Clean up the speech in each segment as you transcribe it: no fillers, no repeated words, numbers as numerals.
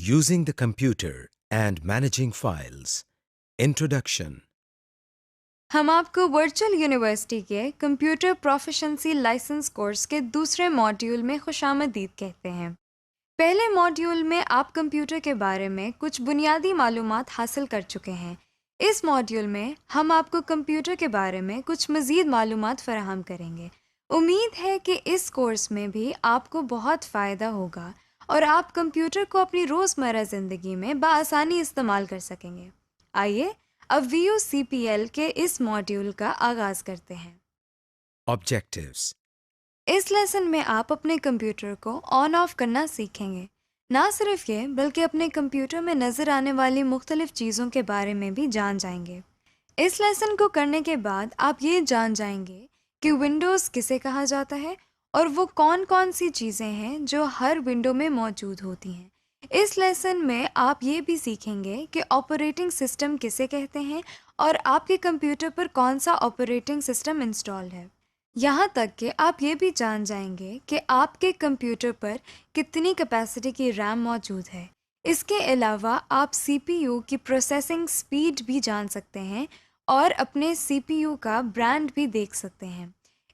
Using the computer and managing files. Introduction. ہم آپ کو ورچوئل یونیورسٹی کے کمپیوٹر پروفیشنسی لائسنس کورس کے دوسرے ماڈیول میں خوش آمدید کہتے ہیں۔ پہلے ماڈیول میں آپ کمپیوٹر کے بارے میں کچھ بنیادی معلومات حاصل کر چکے ہیں۔ اس ماڈیول میں ہم آپ کو کمپیوٹر کے بارے میں کچھ مزید معلومات فراہم کریں گے۔ امید ہے کہ اس کورس میں بھی آپ کو بہت فائدہ ہوگا اور آپ کمپیوٹر کو اپنی روزمرہ زندگی میں بآسانی استعمال کر سکیں گے۔ آئیے اب VUCPL کے اس ماڈیول کا آغاز کرتے ہیں۔ Objectives. اس لیسن میں آپ اپنے کمپیوٹر کو آن آف کرنا سیکھیں گے۔ نہ صرف یہ بلکہ اپنے کمپیوٹر میں نظر آنے والی مختلف چیزوں کے بارے میں بھی جان جائیں گے۔ اس لیسن کو کرنے کے بعد آپ یہ جان جائیں گے کہ ونڈوز کسے کہا جاتا ہے اور وہ کون کون سی چیزیں ہیں جو ہر ونڈو میں موجود ہوتی ہیں۔ اس لیسن میں آپ یہ بھی سیکھیں گے کہ آپریٹنگ سسٹم کسے کہتے ہیں اور آپ کے کمپیوٹر پر کون سا آپریٹنگ سسٹم انسٹال ہے۔ یہاں تک کہ آپ یہ بھی جان جائیں گے کہ آپ کے کمپیوٹر پر کتنی کیپیسٹی کی ریم موجود ہے۔ اس کے علاوہ آپ CPU کی پروسیسنگ سپیڈ بھی جان سکتے ہیں اور اپنے CPU کا برانڈ بھی دیکھ سکتے ہیں۔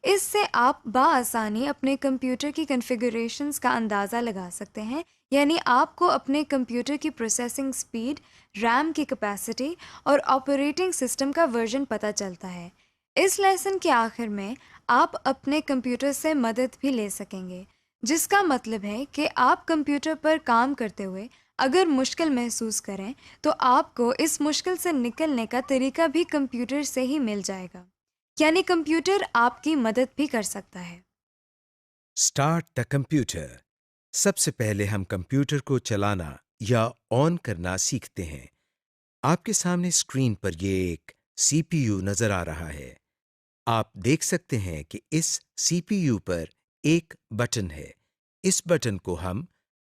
اس سے آپ بآسانی اپنے کمپیوٹر کی کنفیگریشنز کا اندازہ لگا سکتے ہیں، یعنی آپ کو اپنے کمپیوٹر کی پروسیسنگ سپیڈ، ریم کی کیپیسٹی اور آپریٹنگ سسٹم کا ورژن پتہ چلتا ہے۔ اس لیسن کے آخر میں آپ اپنے کمپیوٹر سے مدد بھی لے سکیں گے، جس کا مطلب ہے کہ آپ کمپیوٹر پر کام کرتے ہوئے اگر مشکل محسوس کریں تو آپ کو اس مشکل سے نکلنے کا طریقہ بھی کمپیوٹر سے ہی مل جائے گا، یعنی کمپیوٹر آپ کی مدد بھی کر سکتا ہے۔ Start the computer. سب سے پہلے ہم کمپیوٹر کو چلانا یا آن کرنا سیکھتے ہیں۔ آپ کے سامنے اسکرین پر یہ ایک CPU نظر آ رہا ہے۔ آپ دیکھ سکتے ہیں کہ اس CPU پر ایک بٹن ہے۔ اس بٹن کو ہم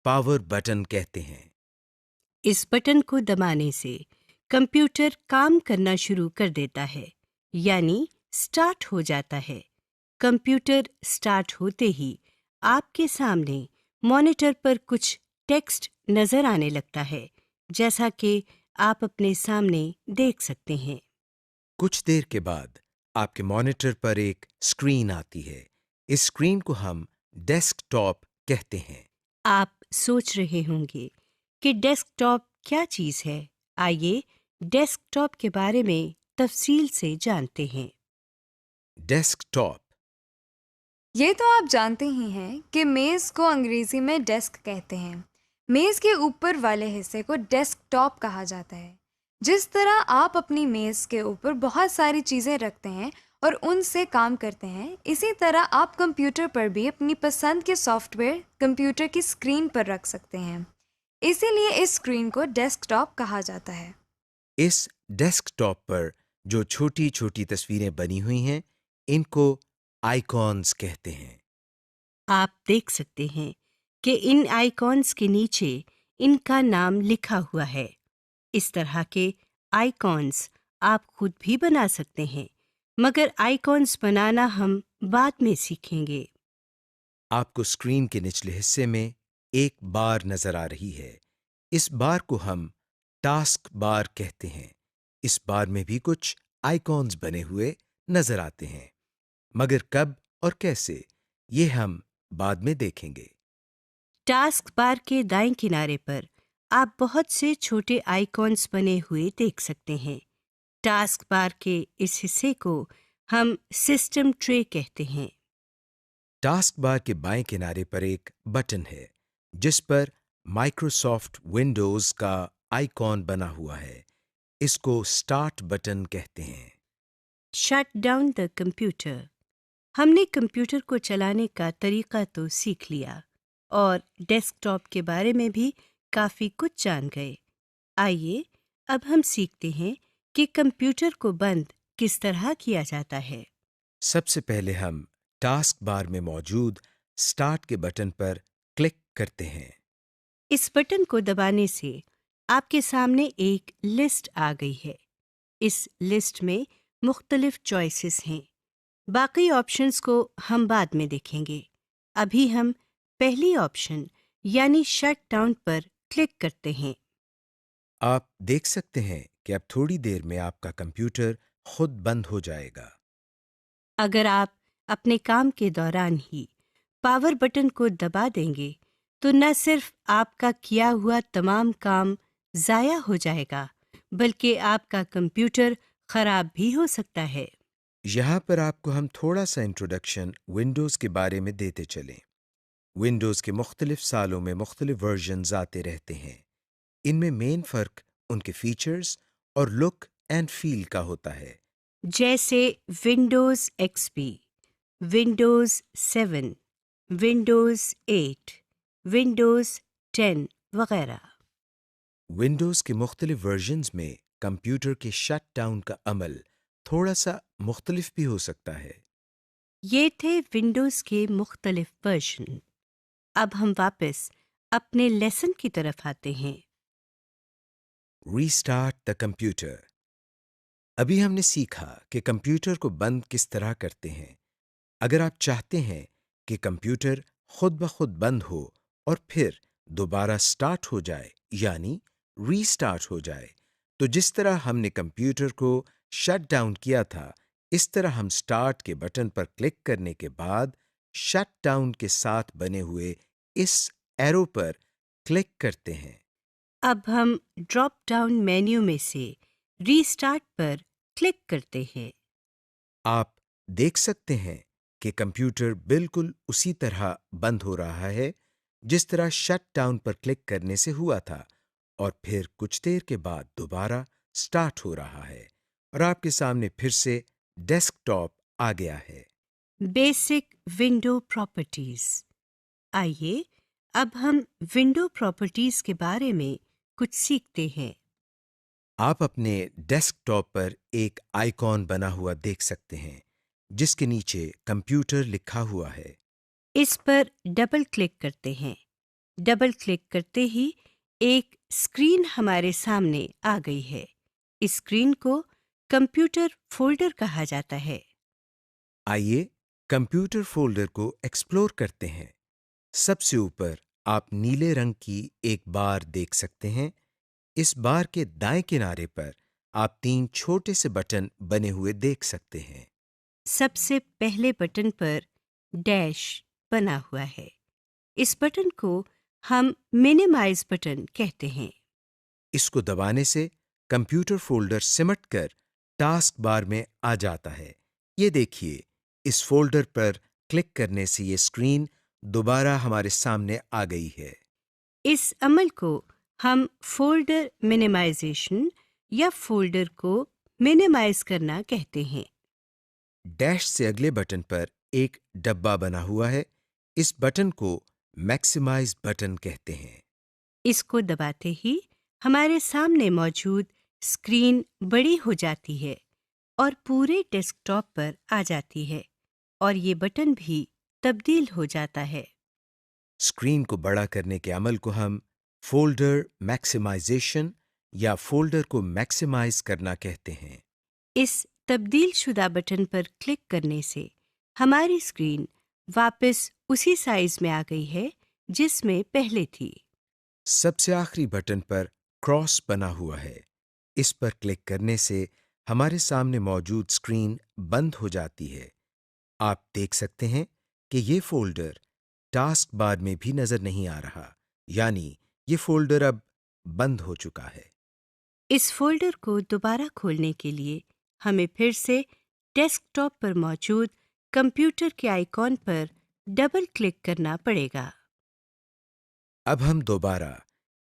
پاور بٹن کہتے ہیں۔ اس بٹن کو دبانے سے کمپیوٹر کام کرنا شروع کر دیتا ہے، یعنی سٹارٹ ہو جاتا ہے۔ کمپیوٹر سٹارٹ ہوتے ہی آپ کے سامنے مانیٹر پر کچھ ٹیکسٹ نظر آنے لگتا ہے، جیسا کہ آپ اپنے سامنے دیکھ سکتے ہیں۔ کچھ دیر کے بعد آپ کے مانیٹر پر ایک اسکرین آتی ہے۔ اس اسکرین کو ہم ڈیسک ٹاپ کہتے ہیں۔ آپ سوچ رہے ہوں گے کہ ڈیسک ٹاپ کیا چیز ہے؟ آئیے ڈیسک ٹاپ کے بارے میں تفصیل سے جانتے ہیں۔ ڈیسک ٹاپ یہ تو آپ جانتے ہی ہیں کہ میز کو انگریزی میں ڈیسک کہتے ہیں۔ میز کے اوپر والے حصے کو ڈیسک ٹاپ کہا جاتا ہے۔ جس طرح آپ اپنی میز کے اوپر بہت ساری چیزیں رکھتے ہیں اور ان سے کام کرتے ہیں، اسی طرح آپ کمپیوٹر پر بھی اپنی پسند کے سافٹ ویئر کمپیوٹر کی اسکرین پر رکھ سکتے ہیں۔ اسی لیے اس اسکرین کو ڈیسک ٹاپ کہا جاتا ہے۔ اس ڈیسک ٹاپ پر جو چھوٹی چھوٹی تصویریں بنی ہوئی ہیں، ان کو آئیکونز کہتے ہیں۔ آپ دیکھ سکتے ہیں کہ ان آئیکونز کے نیچے ان کا نام لکھا ہوا ہے۔ اس طرح کے آئیکونز آپ خود بھی بنا سکتے ہیں، مگر آئیکونز بنانا ہم بعد میں سیکھیں گے۔ آپ کو اسکرین کے نچلے حصے میں ایک بار نظر آ رہی ہے۔ اس بار کو ہم ٹاسک بار کہتے ہیں۔ اس بار میں بھی کچھ آئیکونز بنے ہوئے نظر آتے ہیں، مگر کب اور کیسے یہ ہم بعد میں دیکھیں گے۔ ٹاسک بار کے دائیں کنارے پر آپ بہت سے چھوٹے آئیکونز بنے ہوئے دیکھ سکتے ہیں۔ ٹاسک بار کے اس حصے کو ہم سسٹم ٹرے کہتے ہیں۔ ٹاسک بار کے بائیں کنارے پر ایک بٹن ہے جس پر مائکروسافٹ ونڈوز کا آئیکن بنا ہوا ہے۔ اس کو اسٹارٹ بٹن کہتے ہیں۔ Shut down the computer. ہم نے کمپیوٹر کو چلانے کا طریقہ تو سیکھ لیا اور ڈیسک ٹاپ کے بارے میں بھی کافی کچھ جان گئے۔ آئیے اب ہم سیکھتے ہیں کہ کمپیوٹر کو بند کس طرح کیا جاتا ہے۔ سب سے پہلے ہم ٹاسک بار میں موجود اسٹارٹ کے بٹن پر کلک کرتے ہیں۔ اس بٹن کو دبانے سے آپ کے سامنے ایک لسٹ آ گئی ہے۔ اس لسٹ میں مختلف چوائسز ہیں۔ باقی آپشنز کو ہم بعد میں دیکھیں گے۔ ابھی ہم پہلی آپشن یعنی شٹ ڈاؤن پر کلک کرتے ہیں۔ آپ دیکھ سکتے ہیں کہ اب تھوڑی دیر میں آپ کا کمپیوٹر خود بند ہو جائے گا۔ اگر آپ اپنے کام کے دوران ہی پاور بٹن کو دبا دیں گے تو نہ صرف آپ کا کیا ہوا تمام کام ضائع ہو جائے گا بلکہ آپ کا کمپیوٹر خراب بھی ہو سکتا ہے۔ یہاں پر آپ کو ہم تھوڑا سا انٹروڈکشن ونڈوز کے بارے میں دیتے چلیں۔ ونڈوز کے مختلف سالوں میں مختلف ورژنز آتے رہتے ہیں۔ ان میں مین فرق ان کے فیچرز اور لک اینڈ فیل کا ہوتا ہے۔ جیسے ونڈوز ایکس پی، ونڈوز 7، ونڈوز 8، ونڈوز 10 وغیرہ۔ ونڈوز کے مختلف ورژنز میں کمپیوٹر کے شٹ ڈاؤن کا عمل تھوڑا سا مختلف بھی ہو سکتا ہے۔ یہ تھے ونڈوز کے مختلف ورژن۔ اب ہم واپس اپنے لیسن کی طرف آتے ہیں۔ Restart the computer. ابھی ہم نے سیکھا کہ کمپیوٹر کو بند کس طرح کرتے ہیں۔ اگر آپ چاہتے ہیں کہ کمپیوٹر خود بخود بند ہو اور پھر دوبارہ سٹارٹ ہو جائے یعنی ریسٹارٹ ہو جائے تو جس طرح ہم نے کمپیوٹر کو شٹ ڈاؤن کیا تھا اس طرح ہم سٹارٹ کے بٹن پر کلک کرنے کے بعد شٹ ڈاؤن کے ساتھ بنے ہوئے اس ایرو پر کلک کرتے ہیں۔ اب ہم ڈراپ ڈاؤن مینیو میں سے ریسٹارٹ پر کلک کرتے ہیں۔ آپ دیکھ سکتے ہیں کہ کمپیوٹر بالکل اسی طرح بند ہو رہا ہے جس طرح شٹ ڈاؤن پر کلک کرنے سے ہوا تھا اور پھر کچھ دیر کے بعد دوبارہ سٹارٹ ہو رہا ہے اور آپ کے سامنے پھر سے ڈیسک ٹاپ آ گیا ہے۔ Basic window properties. آئیے اب ہم ونڈو پراپرٹیز کے بارے میں کچھ سیکھتے ہیں۔ آپ اپنے ڈیسک ٹاپ پر ایک آئیکن بنا ہوا دیکھ سکتے ہیں جس کے نیچے کمپیوٹر لکھا ہوا ہے۔ اس پر ڈبل کلک کرتے ہیں۔ ڈبل کلک کرتے ہی ایک اسکرین ہمارے سامنے آ گئی ہے۔ اس اسکرین کو کمپیوٹر فولڈر کہا جاتا ہے۔ آئیے کمپیوٹر فولڈر کو ایکسپلور کرتے ہیں۔ سب سے اوپر آپ نیلے رنگ کی ایک بار دیکھ سکتے ہیں۔ اس بار کے دائیں کنارے پر آپ 3 چھوٹے سے بٹن بنے ہوئے دیکھ سکتے ہیں۔ سب سے پہلے بٹن پر ڈیش بنا ہوا ہے۔ اس بٹن کو ہم مینیمائز بٹن کہتے ہیں۔ اس کو دبانے سے کمپیوٹر فولڈر سمٹ کر ٹاسک بار میں آ جاتا ہے۔ یہ دیکھیے اس فولڈر پر کلک کرنے سے یہ اسکرین دوبارہ ہمارے سامنے آ گئی ہے۔ اس عمل کو ہم فولڈر مینیمائزیشن یا فولڈر کو مینیمائز کرنا کہتے ہیں۔ ڈیش سے اگلے بٹن پر ایک ڈبہ بنا ہوا ہے۔ اس بٹن کو میکسیمائز بٹن کہتے ہیں۔ اس کو دباتے ہی ہمارے سامنے موجود اسکرین بڑی ہو جاتی ہے اور پورے ڈیسک ٹاپ پر آ جاتی ہے اور یہ بٹن بھی تبدیل ہو جاتا ہے۔ اسکرین کو بڑا کرنے کے عمل کو ہم فولڈر میکسیمائزیشن یا فولڈر کو میکسیمائز کرنا کہتے ہیں۔ اس تبدیل شدہ بٹن پر کلک کرنے سے ہماری اسکرین واپس اسی سائز میں آ گئی ہے جس میں پہلے تھی۔ سب سے آخری بٹن پر کراس بنا ہوا ہے۔ اس پر کلک کرنے سے ہمارے سامنے موجود اسکرین بند ہو جاتی ہے۔ آپ دیکھ سکتے ہیں کہ یہ فولڈر ٹاسک بار میں بھی نظر نہیں آ رہا، یعنی یہ فولڈر اب بند ہو چکا ہے۔ اس فولڈر کو دوبارہ کھولنے کے لیے ہمیں پھر سے ڈیسک ٹاپ پر موجود کمپیوٹر کے آئیکن پر ڈبل کلک کرنا پڑے گا۔ اب ہم دوبارہ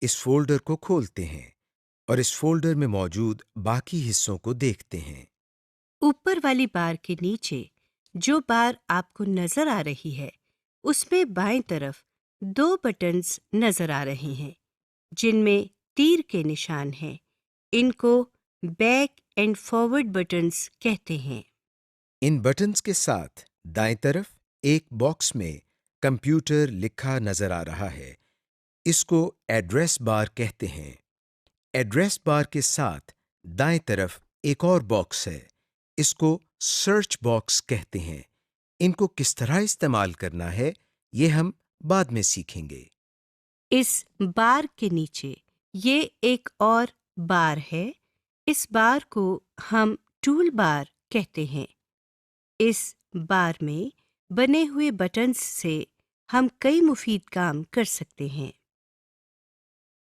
اس فولڈر کو کھولتے ہیں اور اس فولڈر میں موجود باقی حصوں کو دیکھتے ہیں۔ اوپر والی بار کے نیچے جو بار آپ کو نظر آ رہی ہے اس میں بائیں طرف 2 بٹنز نظر آ رہے ہیں جن میں تیر کے نشان ہیں۔ ان کو بیک اینڈ فارورڈ بٹنز کہتے ہیں۔ ان بٹنز کے ساتھ دائیں طرف ایک باکس میں کمپیوٹر لکھا نظر آ رہا ہے۔ اس کو ایڈریس بار کہتے ہیں۔ ایڈریس بار کے ساتھ دائیں طرف ایک اور باکس ہے۔ اس کو سرچ باکس کہتے ہیں۔ ان کو کس طرح استعمال کرنا ہے یہ ہم بعد میں سیکھیں گے۔ اس بار کے نیچے یہ ایک اور بار ہے. اس بار کو ہم ٹول بار کہتے ہیں. اس بار میں بنے ہوئے بٹنز سے ہم کئی مفید کام کر سکتے ہیں.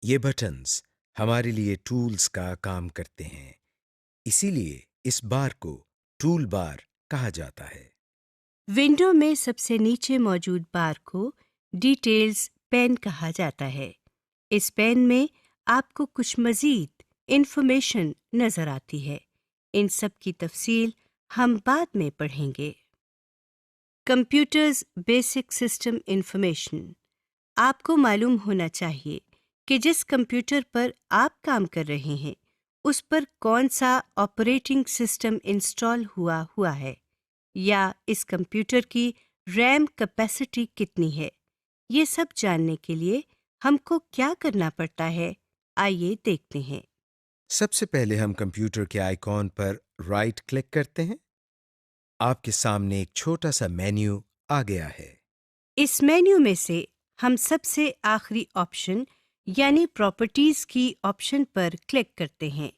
یہ بٹنز ہمارے لیے ٹولز کا کام کرتے ہیں، اسی لیے اس بار کو ٹول بار کہا جاتا ہے۔ ونڈو میں سب سے نیچے موجود بار کو ڈیٹیلز پین کہا جاتا ہے. اس پین میں آپ کو کچھ مزید انفارمیشن نظر آتی ہے. ان سب کی تفصیل ہم بعد میں پڑھیں گے. Computers basic system information. آپ کو معلوم ہونا چاہیے کہ جس کمپیوٹر پر آپ کام کر رہے ہیں اس پر کون سا آپریٹنگ سسٹم انسٹال ہوا ہے، یا اس کمپیوٹر کی ریم کیپیسٹی کتنی ہے. یہ سب جاننے کے لیے ہم کو کیا کرنا پڑتا ہے، آئیے دیکھتے ہیں. سب سے پہلے ہم کمپیوٹر کے آئیکن پر رائٹ کلک کرتے ہیں. آپ کے سامنے ایک چھوٹا سا مینیو آ گیا ہے. اس مینیو میں سے ہم سب سے آخری آپشن یعنی پراپرٹیز کی آپشن پر کلک کرتے ہیں.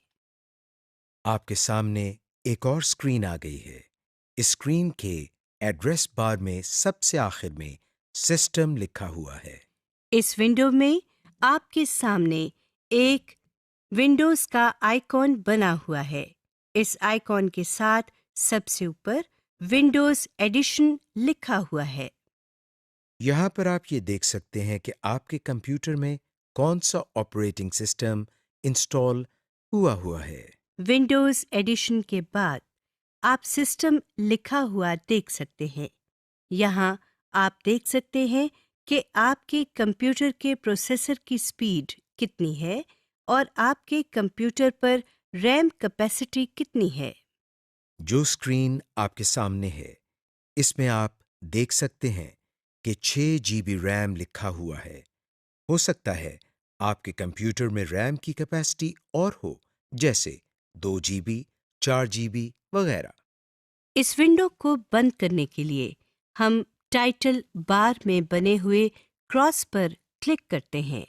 آپ کے سامنے ایک اور اسکرین آ گئی ہے. اس اسکرین کے ایڈریس بار میں سب سے آخر میں سسٹم لکھا ہوا ہے. اس ونڈو میں آپ کے سامنے ایک ونڈوز کا آئیکن بنا ہوا ہے. اس آئیکن کے ساتھ سب سے اوپر ونڈوز ایڈیشن لکھا ہوا ہے. یہاں پر آپ یہ دیکھ سکتے ہیں کہ آپ کے کمپیوٹر میں کون سا آپریٹنگ سسٹم انسٹال ہوا ہے. ونڈوز ایڈیشن کے بعد آپ سسٹم لکھا ہوا دیکھ سکتے ہیں. یہاں آپ دیکھ سکتے ہیں کہ آپ کے کمپیوٹر کے پروسیسر کی سپیڈ کتنی ہے اور آپ کے کمپیوٹر پر ریم کیپیسٹی کتنی ہے. جو اسکرین آپ کے سامنے ہے اس میں آپ دیکھ سکتے ہیں کہ 6 GB ریم لکھا ہوا ہے. ہو سکتا ہے آپ کے کمپیوٹر میں ریم کی کیپیسٹی اور ہو، جیسے 2 GB، 4 GB وغیرہ. اس ونڈو کو بند کرنے کے لیے ہم ٹائٹل بار میں بنے ہوئے کراس پر کلک کرتے ہیں.